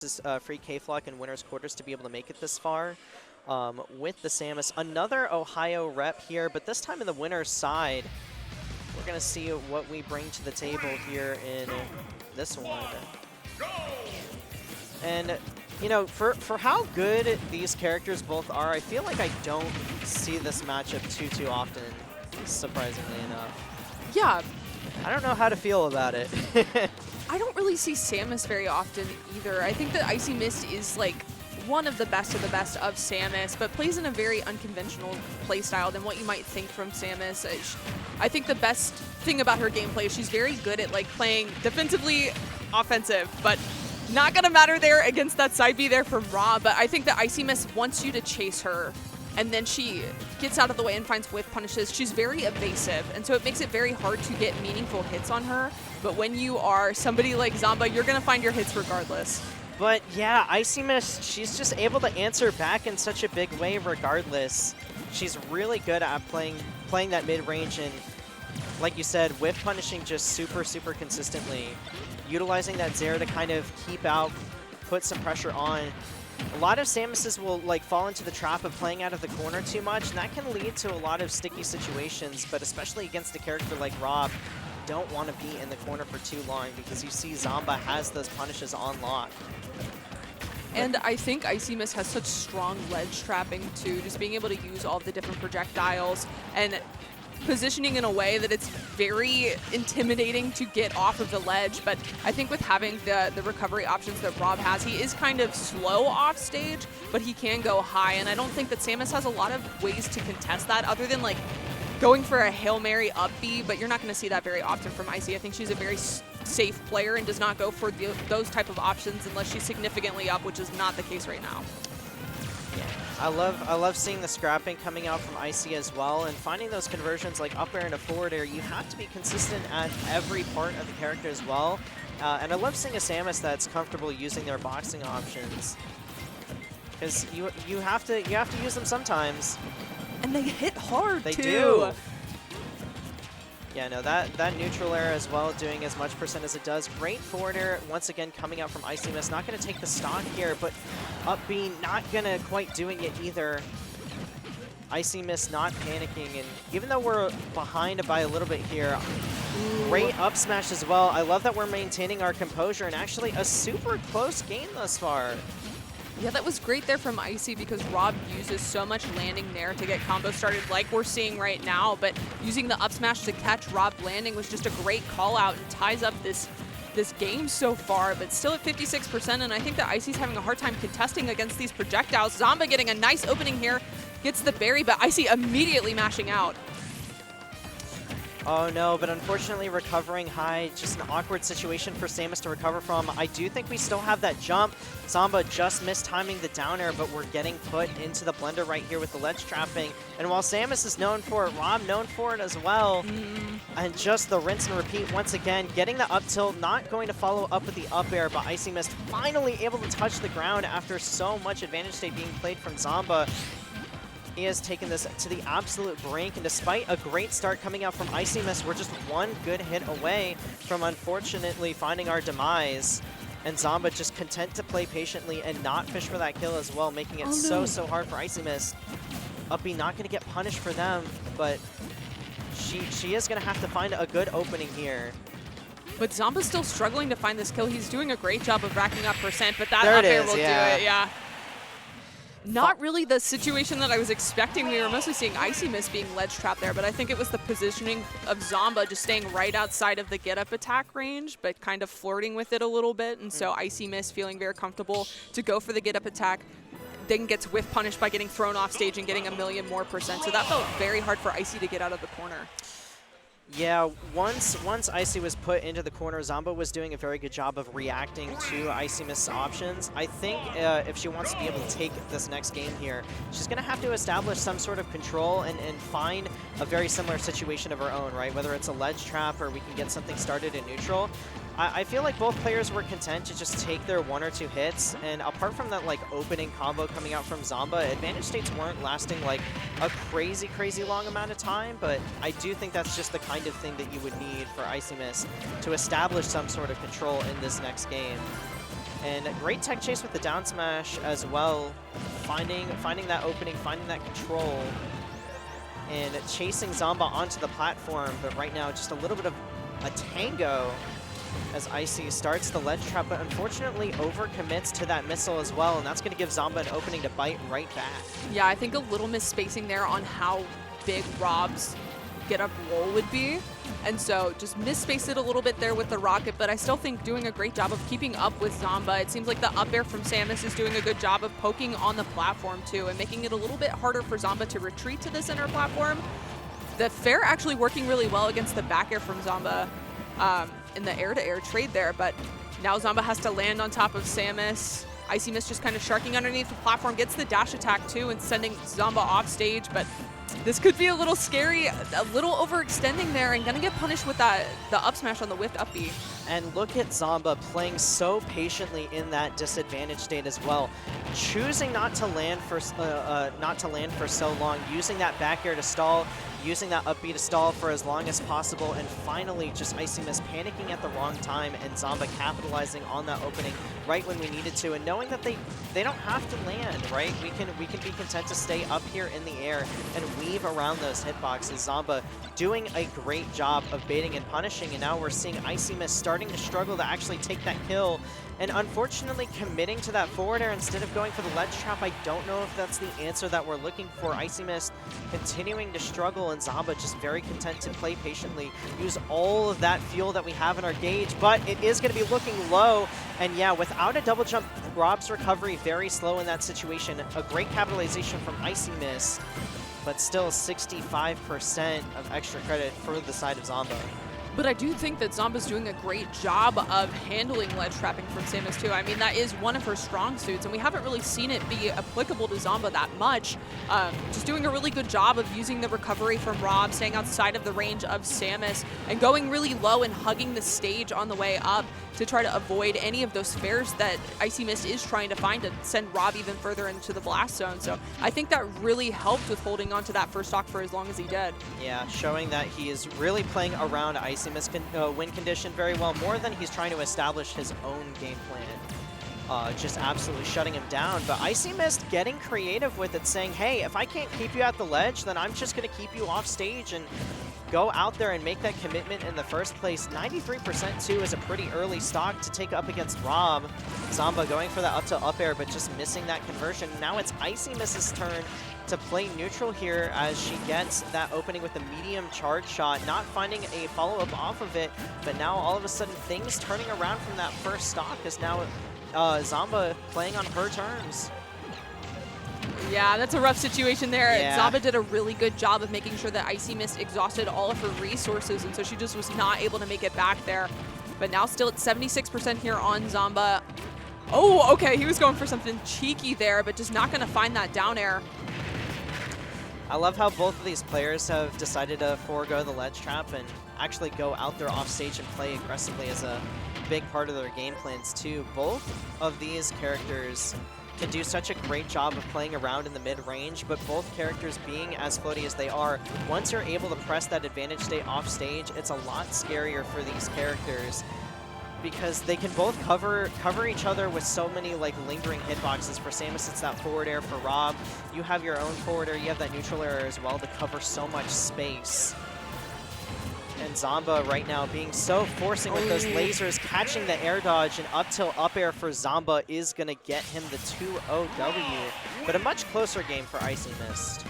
this free K-Flock and winner's quarters to be able to make it this far. With the Samus, another Ohio rep here, but this time in the winner's side. We're going to see what we bring to the table here in this one. And, you know, for how good these characters both are, I feel like I don't see this matchup too often, surprisingly enough. Yeah. I don't know how to feel about it. I don't really see Samus very often either. I think that IcyMist is like one of the best of Samus, but plays in a very unconventional playstyle than what you might think from Samus. I think the best thing about her gameplay is she's very good at like playing defensively offensive, but not gonna matter there against that side B there from R.O.B. But I think that IcyMist wants you to chase her, and then she gets out of the way and finds whiff punishes. She's very evasive, and so it makes it very hard to get meaningful hits on her. But when you are somebody like Zomba, you're gonna find your hits regardless. But yeah, IcyMist, she's just able to answer back in such a big way regardless. She's really good at playing that mid-range and, like you said, whiff punishing just super consistently. Utilizing that Zera to kind of keep out, put some pressure on. A lot of Samuses will like fall into the trap of playing out of the corner too much, and that can lead to a lot of sticky situations, but especially against a character like R.O.B., don't want to be in the corner for too long because you see Zomba has those punishes on lock. And I think IcyMist has such strong ledge trapping too, just being able to use all of the different projectiles and positioning in a way that it's very intimidating to get off of the ledge. But I think with having the recovery options that R.O.B. has, he is kind of slow off stage, but he can go high. And I don't think that Samus has a lot of ways to contest that other than like going for a Hail Mary up B, but you're not going to see that very often from Icy. I think she's a very safe player and does not go for those type of options unless she's significantly up, which is not the case right now. Yeah, I love seeing the scrapping coming out from Icy as well, and finding those conversions like up air and a forward air. You have to be consistent at every part of the character as well. And I love seeing a Samus that's comfortable using their boxing options, because you have to use them sometimes. And they hit hard, They too. do. Yeah, no, that neutral air as well, doing as much percent as it does. Great forward air, once again, coming out from IcyMist. Not going to take the stock here, but up B, not going to quite doing it either. IcyMist not panicking, and even though we're behind by a little bit here, great up smash as well. I love that we're maintaining our composure, and actually a super close game thus far. Yeah, that was great there from Icy because R.O.B. uses so much landing there to get combos started like we're seeing right now, but using the up smash to catch R.O.B. landing was just a great call out and ties up this game so far, but still at 56%, and I think that Icy's having a hard time contesting against these projectiles. Zomba getting a nice opening here, gets the berry, but Icy immediately mashing out. Oh no, but unfortunately recovering high, just an awkward situation for Samus to recover from. I do think we still have that jump. Zomba just missed timing the down air, but we're getting put into the blender right here with the ledge trapping. And while Samus is known for it, R.O.B. known for it as well. And just the rinse and repeat once again, getting the up tilt, not going to follow up with the up air, but IcyMist finally able to touch the ground after so much advantage state being played from Zomba. He has taken this to the absolute brink, and despite a great start coming out from IcyMist, we're just one good hit away from unfortunately finding our demise. And Zomba just content to play patiently and not fish for that kill as well, making it so hard for IcyMist. Up B not going to get punished for them, but she is going to have to find a good opening here. But Zomba's still struggling to find this kill. He's doing a great job of racking up percent, but that There up it air is, will do yeah. it, yeah. Not really the situation that I was expecting. We were mostly seeing IcyMist being ledge trapped there, but I think it was the positioning of Zomba just staying right outside of the get-up attack range, but kind of flirting with it a little bit, and so IcyMist feeling very comfortable to go for the get-up attack, then gets whiff punished by getting thrown off stage and getting a million more percent, so that felt very hard for Icy to get out of the corner. Yeah, once Icy was put into the corner, Zomba was doing a very good job of reacting to IcyMist's options. I think if she wants to be able to take this next game here, she's going to have to establish some sort of control and find a very similar situation of her own, right? Whether it's a ledge trap or we can get something started in neutral. I feel like both players were content to just take their 1 or 2 hits, and apart from that like opening combo coming out from Zomba, advantage states weren't lasting like a crazy long amount of time, but I do think that's just the kind of thing that you would need for IcyMist to establish some sort of control in this next game. And a great tech chase with the down smash as well. Finding that opening, finding that control, and chasing Zomba onto the platform. But right now, just a little bit of a tango as Icy starts the ledge trap, but unfortunately overcommits to that missile as well, and that's going to give Zomba an opening to bite right back. Yeah, I think a little misspacing there on how big R.O.B's get up roll would be. And so just misspaced it a little bit there with the rocket, but I still think doing a great job of keeping up with Zomba. It seems like the up air from Samus is doing a good job of poking on the platform too and making it a little bit harder for Zomba to retreat to the center platform. The fair actually working really well against the back air from Zomba in the air-to-air trade there, but now Zomba has to land on top of Samus. IcyMist just kind of sharking underneath the platform, gets the dash attack too and sending Zomba off stage, but this could be a little scary, a little overextending there, and gonna get punished with the up smash on the whiffed up B. And look at Zomba playing so patiently in that disadvantage state as well, choosing not to land for so long, using that back air to stall, using that up B to stall for as long as possible, and finally just IcyMist panicking at the wrong time and Zomba capitalizing on that opening right when we needed to, and knowing that they don't have to land, right? We can be content to stay up here in the air and weave around those hitboxes. Zomba doing a great job of baiting and punishing, and now we're seeing IcyMist starting to struggle to actually take that kill, and unfortunately committing to that forward air instead of going for the ledge trap. I don't know if that's the answer that we're looking for. IcyMist continuing to struggle, and Zomba just very content to play patiently, use all of that fuel that we have in our gauge, but it is going to be looking low. And yeah, without a double jump, R.O.B's recovery very slow in that situation. A great capitalization from IcyMist, but still 65% of extra credit for the side of Zomba. But I do think that Zomba's doing a great job of handling ledge trapping from Samus too. I mean, that is one of her strong suits, and we haven't really seen it be applicable to Zomba that much. Just doing a really good job of using the recovery from R.O.B, staying outside of the range of Samus, and going really low and hugging the stage on the way up to try to avoid any of those fares that IcyMist is trying to find to send R.O.B even further into the blast zone. So I think that really helped with holding on to that first stock for as long as he did. Yeah, showing that he is really playing around IcyMist win condition very well, more than he's trying to establish his own game plan. Just absolutely shutting him down. But IcyMist getting creative with it, saying, hey, if I can't keep you at the ledge, then I'm just going to keep you off stage and go out there and make that commitment in the first place. 93% too is a pretty early stock to take up against R.O.B. Zomba going for that up to up air, but just missing that conversion. Now it's IcyMist's turn to play neutral here as she gets that opening with the medium charge shot, not finding a follow-up off of it, but now all of a sudden things turning around from that first stock is now Zomba playing on her terms. Yeah, that's a rough situation there. Yeah. Zomba did a really good job of making sure that IcyMist exhausted all of her resources, and so she just was not able to make it back there. But now still at 76% here on Zomba. Oh, okay, he was going for something cheeky there, but just not going to find that down air. I love how both of these players have decided to forego the ledge trap and actually go out there off stage and play aggressively as a big part of their game plans too. Both of these characters can do such a great job of playing around in the mid-range, but both characters being as floaty as they are, once you're able to press that advantage state off stage, it's a lot scarier for these characters, because they can both cover each other with so many like lingering hitboxes. For Samus, it's that forward air. For R.O.B, you have your own forward air, you have that neutral air as well to cover so much space. And Zomba right now being so forcing with those lasers, catching the air dodge, and up tilt up air for Zomba is going to get him the 2-0 W. But a much closer game for IcyMist.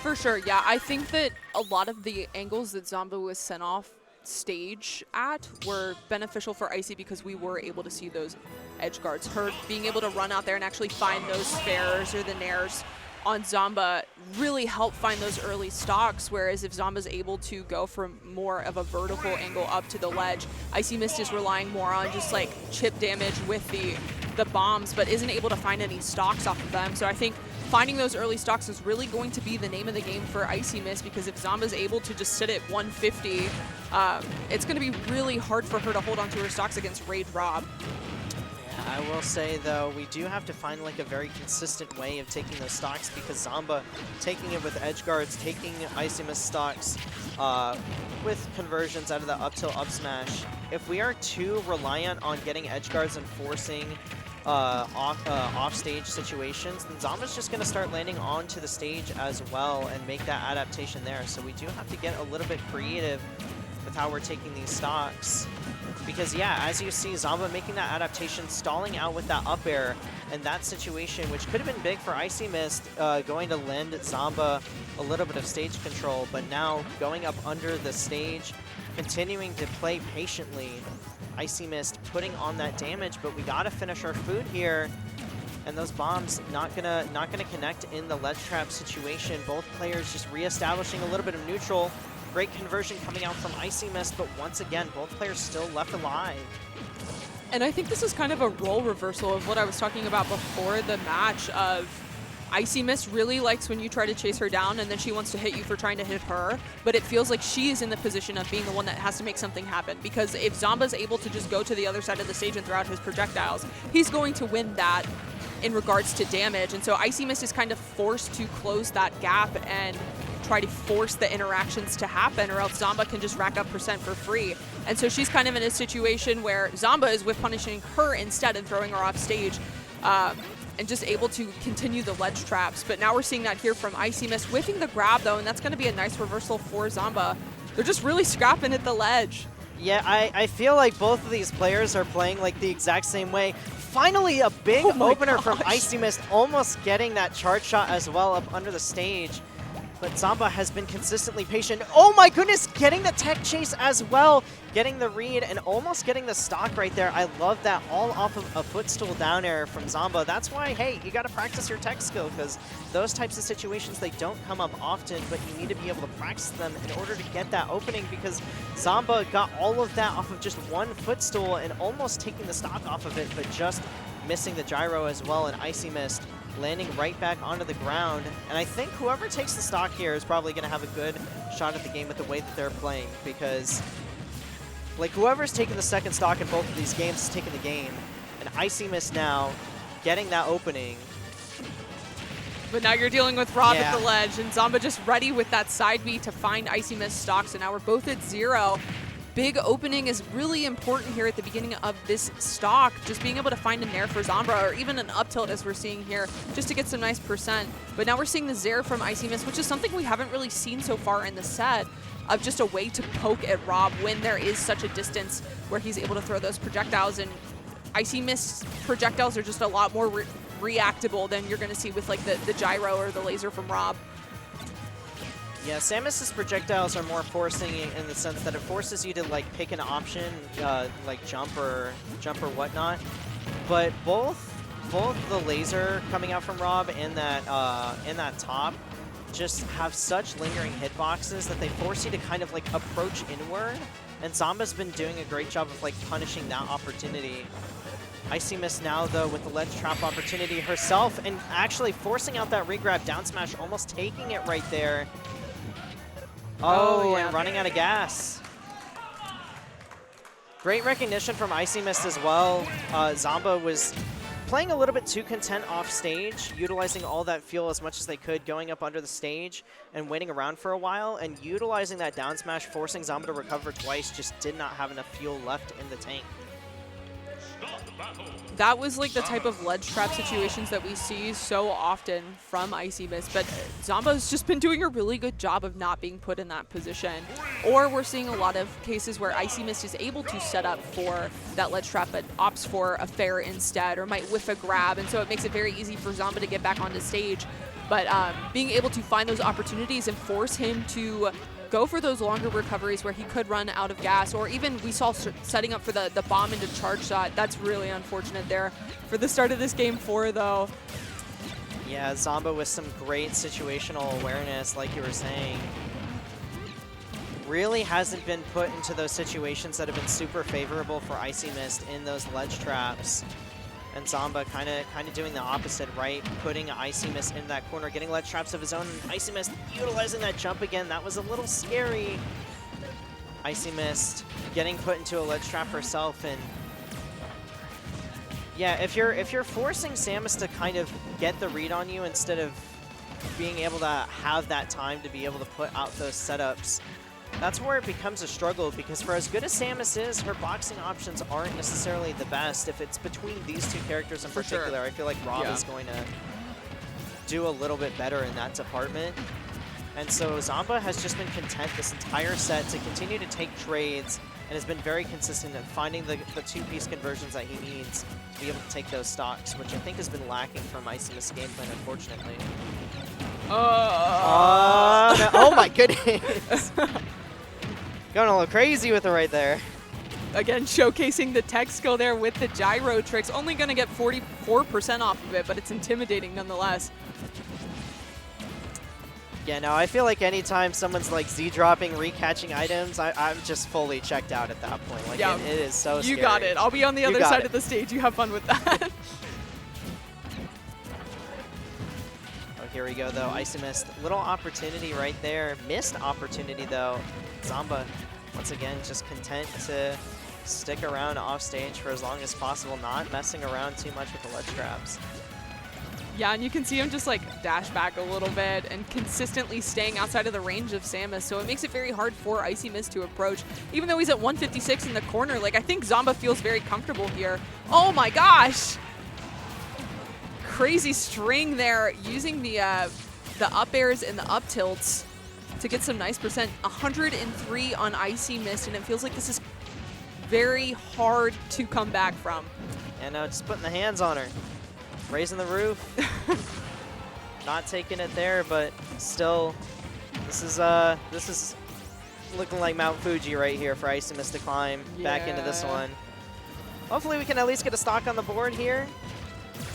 For sure, yeah. I think that a lot of the angles that Zomba was sent off stage at were beneficial for Icy because we were able to see those edge guards. Her being able to run out there and actually find those spares or the nairs on Zomba really help find those early stocks, whereas if Zomba's able to go from more of a vertical angle up to the ledge, IcyMist is relying more on just like chip damage with the bombs, but isn't able to find any stocks off of them. So I think finding those early stocks is really going to be the name of the game for IcyMist, because if Zomba's able to just sit at 150, it's going to be really hard for her to hold on to her stocks against Rage R.O.B. I will say, though, we do have to find like a very consistent way of taking those stocks, because Zomba taking it with edge guards, taking IcyMist stocks with conversions out of the up tilt up smash. If we are too reliant on getting edge guards and forcing off-stage situations, then Zomba's just going to start landing onto the stage as well and make that adaptation there. So we do have to get a little bit creative with how we're taking these stocks. Because, yeah, as you see, Zomba making that adaptation, stalling out with that up air, and that situation, which could have been big for IcyMist, going to lend Zomba a little bit of stage control, but now going up under the stage, continuing to play patiently. IcyMist putting on that damage, but we gotta finish our food here. And those bombs not gonna connect in the ledge trap situation. Both players just reestablishing a little bit of neutral. Great conversion coming out from IcyMist, but once again, both players still left alive. And I think this is kind of a role reversal of what I was talking about before the match of IcyMist really likes when you try to chase her down and then she wants to hit you for trying to hit her, but it feels like she is in the position of being the one that has to make something happen, because if Zomba's able to just go to the other side of the stage and throw out his projectiles, he's going to win that in regards to damage. And so IcyMist is kind of forced to close that gap and try to force the interactions to happen, or else Zomba can just rack up percent for free. And so she's kind of in a situation where Zomba is with punishing her instead and throwing her off stage, and just able to continue the ledge traps. But now we're seeing that here from IcyMist, whiffing the grab though, and that's going to be a nice reversal for Zomba. They're just really scrapping at the ledge. Yeah, I feel like both of these players are playing like the exact same way. Finally, a big opener from IcyMist, almost getting that charge shot as well up under the stage. But Zomba has been consistently patient. Oh my goodness, getting the tech chase as well. Getting the read and almost getting the stock right there. I love that, all off of a footstool down air from Zomba. That's why, hey, you got to practice your tech skill, because those types of situations, they don't come up often, but you need to be able to practice them in order to get that opening, because Zomba got all of that off of just one footstool and almost taking the stock off of it, but just missing the gyro as well, and IcyMist landing right back onto the ground. And I think whoever takes the stock here is probably going to have a good shot at the game with the way that they're playing, because like whoever's taking the second stock in both of these games is taking the game. And IcyMist now getting that opening. But now you're dealing with R.O.B at the ledge, and Zomba just ready with that side B to find IcyMist stocks, and now we're both at 0. Big opening is really important here at the beginning of this stock. Just being able to find a nair for Zomba, or even an up tilt as we're seeing here, just to get some nice percent. But now we're seeing the Zair from IcyMist, which is something we haven't really seen so far in the set, of just a way to poke at R.O.B when there is such a distance where he's able to throw those projectiles. And IcyMist's projectiles are just a lot more reactable than you're going to see with like the gyro or the laser from R.O.B. Yeah, Samus's projectiles are more forcing in the sense that it forces you to like pick an option, like jump or whatnot. But both the laser coming out from R.O.B and that top just have such lingering hitboxes that they force you to kind of like approach inward. And Zomba's been doing a great job of like punishing that opportunity. IcyMist now though with the ledge trap opportunity herself, and actually forcing out that regrab down smash, almost taking it right there. Oh, yeah. And running out of gas. Great recognition from IcyMist as well. Zomba was playing a little bit too content off stage, utilizing all that fuel as much as they could, going up under the stage and waiting around for a while, and utilizing that down smash, forcing Zomba to recover twice, just did not have enough fuel left in the tank. That was like the type of ledge trap situations that we see so often from IcyMist, but Zomba's just been doing a really good job of not being put in that position. Or we're seeing a lot of cases where IcyMist is able to set up for that ledge trap but opts for a fair instead, or might whiff a grab, and so it makes it very easy for Zomba to get back onto stage. But being able to find those opportunities and force him to go for those longer recoveries where he could run out of gas, or even we saw setting up for the bomb into charge shot. That's really unfortunate there for the start of this game 4 though. Yeah, Zomba with some great situational awareness, like you were saying. Really hasn't been put into those situations that have been super favorable for IcyMist in those ledge traps. And Zomba kind of doing the opposite, right? Putting IcyMist in that corner, getting ledge traps of his own. IcyMist utilizing that jump again. That was a little scary. IcyMist getting put into a ledge trap herself, and yeah, if you're forcing Samus to kind of get the read on you instead of being able to have that time to be able to put out those setups, that's where it becomes a struggle, because for as good as Samus is, her boxing options aren't necessarily the best. If it's between these two characters in particular, I feel like R.O.B is going to do a little bit better in that department. And so Zomba has just been content this entire set to continue to take trades and has been very consistent in finding the two-piece conversions that he needs to be able to take those stocks, which I think has been lacking from IcyMist game plan, unfortunately. No. Oh my goodness. Going a little crazy with it right there. Again, showcasing the tech skill there with the gyro tricks. Only going to get 44% off of it, but it's intimidating nonetheless. Yeah, no, I feel like anytime someone's like Z-dropping, recatching items, I'm just fully checked out at that point. Like, yeah, it is so scary. You got it. I'll be on the other side of the stage. You have fun with that. Oh, here we go, though. IcyMist, little opportunity right there. Missed opportunity, though. Zomba, once again, just content to stick around off stage for as long as possible, not messing around too much with the ledge grabs. Yeah, and you can see him just like dash back a little bit and consistently staying outside of the range of Samus, so it makes it very hard for IcyMist to approach. Even though he's at 156 in the corner, like I think Zomba feels very comfortable here. Oh my gosh! Crazy string there, using the up airs and the up tilts to get some nice percent. 103 on IcyMist, and it feels like this is very hard to come back from. And just putting the hands on her. Raising the roof. Not taking it there, but still, this is looking like Mount Fuji right here for IcyMist to climb back into this one. Hopefully we can at least get a stock on the board here.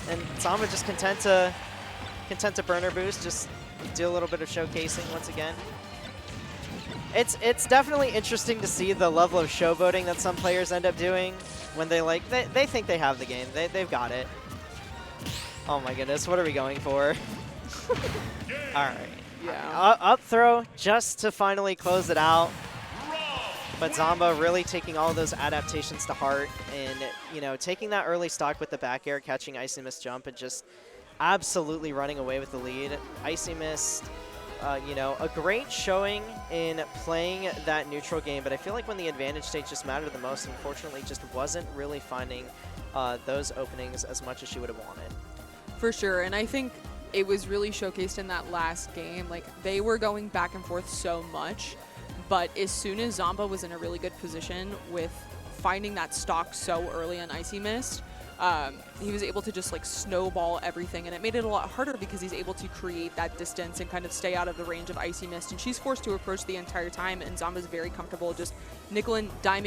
And Zomba just content to burner boost, just do a little bit of showcasing once again. It's definitely interesting to see the level of showboating that some players end up doing when they think they have the game. They've got it. Oh my goodness, what are we going for? All right. Yeah. Up throw just to finally close it out. But Zomba really taking all of those adaptations to heart and, you know, taking that early stock with the back air, catching IcyMist jump, and just absolutely running away with the lead. IcyMist, you know, a great showing in playing that neutral game, but I feel like when the advantage state just mattered the most, unfortunately, just wasn't really finding those openings as much as she would have wanted. For sure, and I think it was really showcased in that last game. Like, they were going back and forth so much, but as soon as Zomba was in a really good position with finding that stock so early on IcyMist, he was able to just like snowball everything, and it made it a lot harder because he's able to create that distance and kind of stay out of the range of IcyMist, and she's forced to approach the entire time, and Zomba's very comfortable just nickel and diming